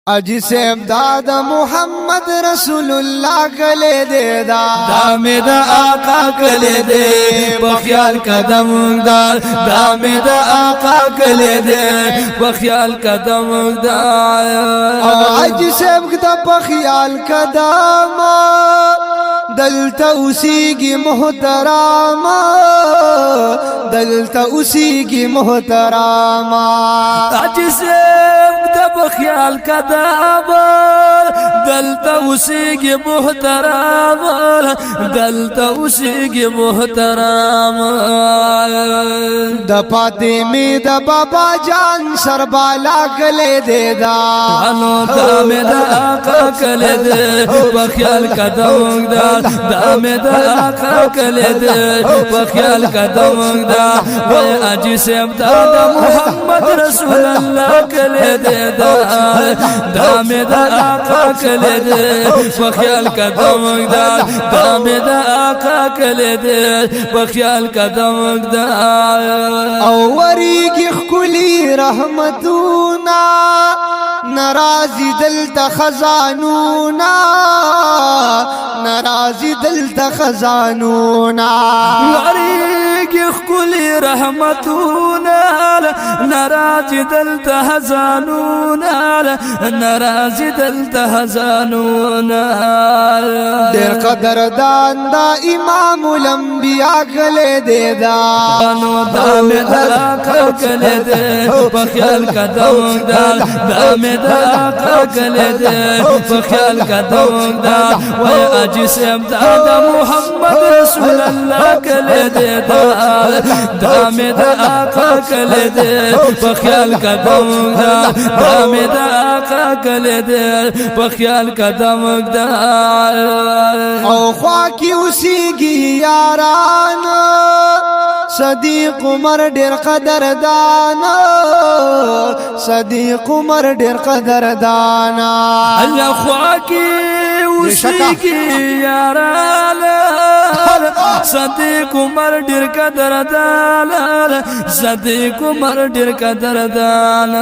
اجی سے امداد محمد رسول اللہ کلے دے دا دامے دا آقا کلے دے بخیال قدم دار دامے دا آقا کلے دے بخیال قدم دار اجی سے امداد بخیال قدم دلتا اسی کی محترام دلتا اسی کی محترام اجی سے بخیال قدم دلتا اسی کی محترام دلتا اسی کی محترام دا فاطمی دا بابا جان سربالا کلے دے دا انو دامے دا آقا کلے دے بخیال قدم دا دامے دا آقا کلے دے بخیال قدم دا وے اجی سے امداد محمد رسول اللہ کلے دے دا دامے دا آقا کلے دے بخیال قدم دا دامے دا آقا کلے دے بخیال قدم دا اوری کی خکلی رحمتونا نرازی دلتا خزانونا نرازی دلتا خزانونا اوری کی خکلی رحمتونا نرازی دلتا خزانونا نرازی دلتا خزانونا دیر قدردان دا امام الانبیاء کلے دے دا انو دامے دا آقا کلے دے بخیال قدم دا دامے دا آقا کلے دے بخیال قدم دا وے اجی سے امداد محمد رسول اللہ کلے دے دا دامے دا آقا کلے دے بخیال قدم دا دامے دا آقا کلے دے بخیال قدم دا او خواکی اسی کی یاران صدیق عمر ډیر قدردان صدیق عمر ډیر قدردان اللہ خواکی اسی کی یاران صدیق عمر ډیر قدردان صدیق عمر ډیر قدردان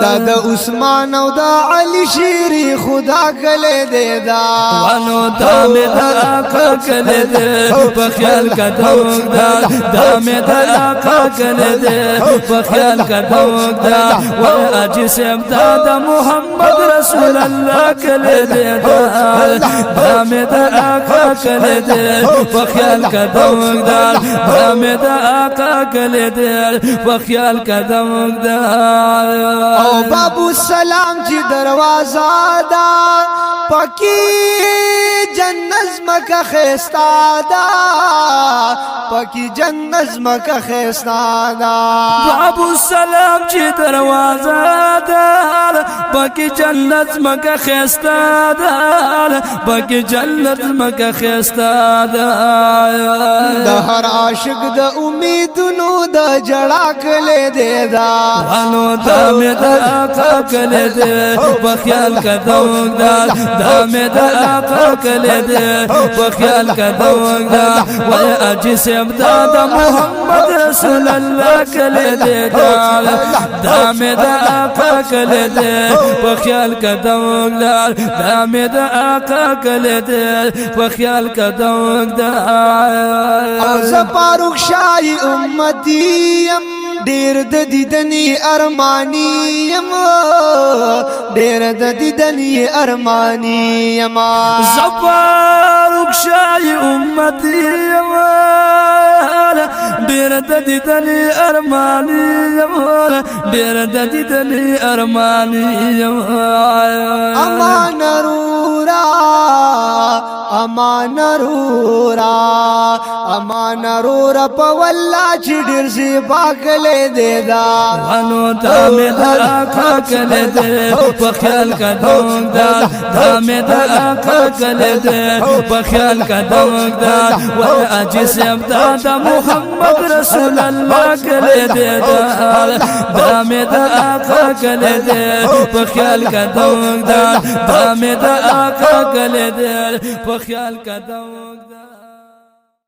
دا عثمان او دا علی شیری خدا کلے دے دا وانو دامے دا آقا کلے دے بخیال قدم دا دامے دا آقا کلے دے بخیال قدم دا وے اجی سے امداد محمد رسول اللہ کلے دے دا دامے دا آقا کلے دے بخیال قدم دا دامے دا آقا کلے دے بخیال قدم دا او بابو السلام جی دروازہ دا پکی جنت مکہ خیستا دا پکی جنت مکہ خیستا دا بابو السلام جی دروازہ دا پکی جنت مکہ خیستا دا پکی جنت مکہ خیستا دا ہر عاشق دا امیدنو دا جڑا کلے دے دا انو دامے دا آقا کلے دے بخیال قدم دا دامے دا آقا کلے دے بخیال قدم دا وے اجی سے امداد محمد رسول اللہ کلے دے دا دامے دا آقا کلے دے بخیال قدم دا دامے دا آقا کلے دے بخیال قدم دا زپاروک شاہی امتیم دیر د دیدنی ارمانیم دیر د دیدنی ارمانیم زپاروک شاہی امتیم دیر د دیدنی ارمانیم دیر د دیدنی ارمانیم امان رورا امان رورا امان رورا پا واللہ چی ڈیر زیبا کلے دے دا انو دامے دا آقا کلے دے بخیال قدم دا دامے دا آقا کلے دے بخیال قدم دا وے اجی سے امداد محمد رسول اللہ کلے دے دا دامے دا آقا کلے دے بخیال قدم دا دامے دا آقا کلے دے بخیال قدم دا